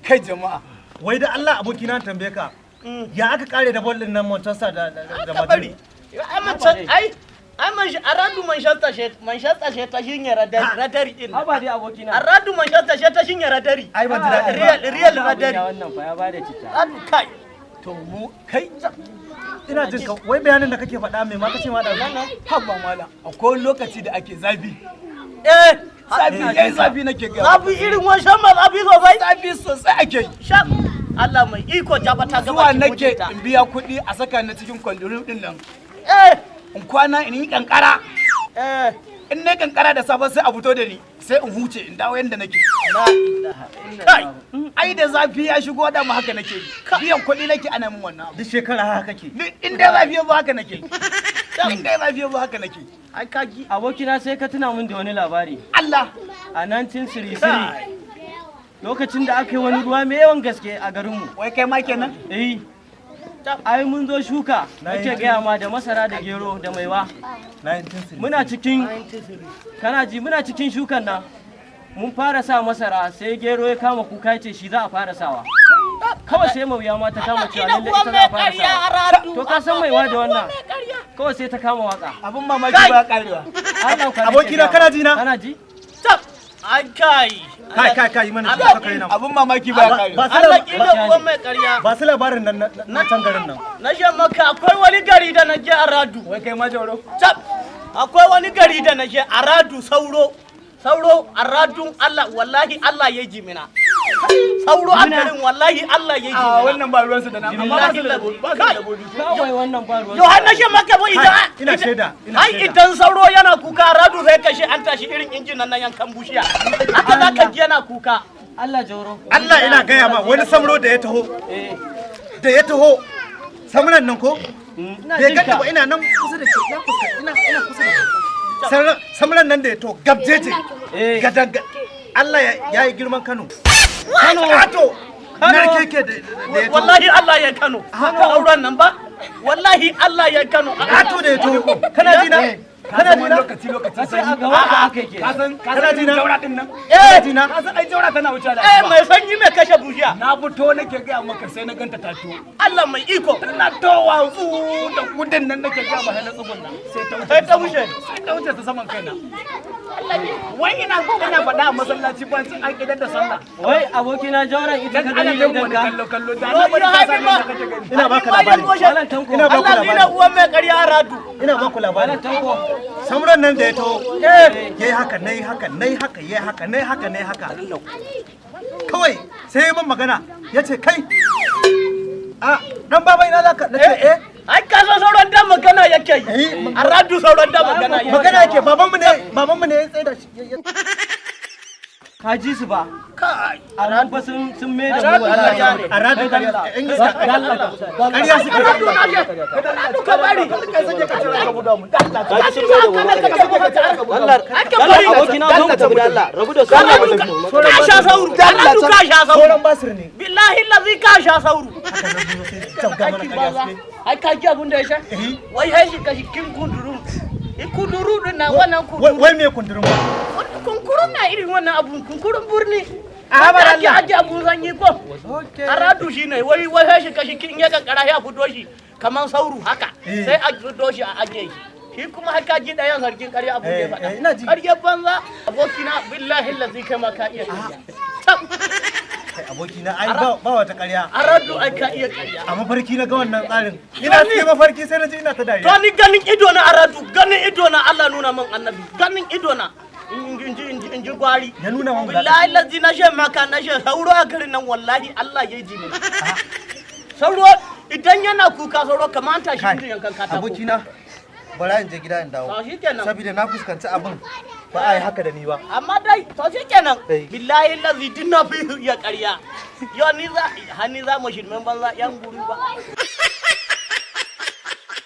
Kai jama'a. Wai da Allah abokina tambaye ka. Ya aka kare da ball din nan Manchester da Madrid. Ai Aradu Manchester she ta shinye radari din. Haba dai abokina. Aradu Manchester she ta shinye radari. Ai ba jira ba. Real radari. Wannan fa ya bada cita. Adu kai. To mu kai Ina jin ka wai bayanin da kake faɗa mai ma kace ma da nan. habban mala akwai lokaci da ake zafi. Zafi Zafi nake ga. Zafi irin wancan ma zafi sosai. Zafi sosai ake yi. Sha Allah mai iko jaba ta gaba Zuwa nake in biya kuɗi a saka na cikin kwandirin din nan. In kwana in yi kankara. In na kankara da safe sai a fito da ni sai in huce in dawo yanda nake. Kai, ai da zafi ya shigo da mu haka nake. Biyan kuɗi nake ana min wannan. Duk shekara haka kake. In dai zafi ya zo haka nake. In dai zafi ya zo haka nake. ai kaji Abokina sai ka tuna min da wani labari. Allah. A 1933 lokacin da aka yi wani ruwa mai yawan gaske a garinmu. Wai kai ma kenan? Eh. Ai mun zo shuka nake gaya ma da masara da gero da maiwa. 1960. Muna cikin kana ji muna cikin shukan nan. Mun fara sa masara sai gero ya kama kuka ya ce shi za a fara sawa. Kawai sai maiwa ma ta kama cewa lalle ita za a fara sawa. To ka san maiwa da wannan. Kawai sai ta kama waka. Abun mamaki ba karewa. Allah ka Abokina kana ji na? Kana ji? ai kai Kai mana ka kai nan. Abun mamaki ba karewa. Ba Allah kila uwan mai ƙarya ba su labarin nan na can garin nan. na je maka akwai wani gari da na je Aradu Wai kai ma jauro. akwai wani gari da na je Aradu sauro Aradu Allah wallahi Allah ya ji mina sauro a garin wallahi Allah ya ji mina Wannan ba ruwansu da na amma ba su da bobi. Kawai wannan ba ruwan. Yo har na je maka ba idan Ina shaida. ai idan sauro yana kuka Aradu zai kashe an tashi irin injin nan na yankan bushiya haka za ka ji yana kuka Allah jauro. Allah ina gaya ma wani samro da ya taho. Eh. Da ya taho. Samran nan ko? Ina Bai jinka. ganta ba ina nan kusa da shi. Ina kusa da shi. Samran nan da ya taho gabjeje. Eh. Gadan Allah ya yi girman Kano. Kano. Ato. Narkeke da ya taho. wallahi Allah ya Kano haka auren nan ba wallahi Allah ya Kano Ato da ya taho. Kana ji na? Kana ji na? Lokaci Sai a ga wanda aka yake. Kana ji na jaura din nan? Kana ji na? Ka san ai jaura tana wuce da. mai sanyi mai kashe bushiya Na fito nake ga maka sai na ganta ta to. Allah mai iko Ina towa zu da gudun nan nake ga maka na tsugun nan. sai ta wuce Sai ta wuce ta saman kaina. Wai ina faɗa a masallaci ba cin an kidan da sallah. Wai abokina jauran ita ka Ana gani jin da wani ka. kallo da na bari ka san yadda kake gani. Ina baka labari. Malam Tanko. Ina baku Allah ni na labari. uwan mai ƙarya Aradu Ina baku labari. Malam Tanko. Samran nan da ya taho. Yayi haka, nayi haka, nayi haka, yayi haka, nayi haka, nayi haka. Kawai sai ya min magana ya ce kai. Dan baba ina zaka nace ai ka san sauran da magana yake yi Aradu sauran da magana yake magana yake babanmu ne ya tsaye da shi. Ka ji su ba. kai A nan fa sun me da mu Allah ya A radu in iska ƙarya suke. Aradu ka bari Allah abokina zo mu tafi da Allah rabu da su. ka sha sauru Aradu ka sha sauru Sauran basir ne. billahi lazi ka sha sauru Zabga mana ƙarya suke. ai ka ji abun da ya sha wai hai shi kashi kin kunduru kunduru din na wannan kunduru Wai me kundurin ba? kunkurun na irin wannan abun kunkurun burni A habar ake Allah. aje abun zanyi ko Aradu shi ne wai hai shi kashi kin ya kankara ya fito shi kaman sauru haka sai a fito shi a aje shi shi kuma haka ji ɗayan sarkin ƙarya abu ya faɗa ina ji. ƙarya banza abokina billahi lazi kai ma ka iya ƙarya Kai abokina ai ba wata ƙarya. Aradu ai ka iya ƙarya A mafarki na ga wannan tsarin. Ina cikin mafarki sai na ji ina ta to dariya. ni ganin ido na Aradu ganin ido na Allah nuna min annabi ganin ido na in ji gwari Ya nuna mun billahi lazi na she maka na she sauro a garin nan wallahi Allah ya ji ni sauro idan yana kuka sauro kamar an tashi injin yankan katako abokina bara in je gida in dawo. to shi kenan Saboda na fuskanci abin ba a yi haka da ni ba. amma dai to shi kenan Eh. billahi lazi din na fi ya ƙarya yo ni za mu shirmen banza yan guri ba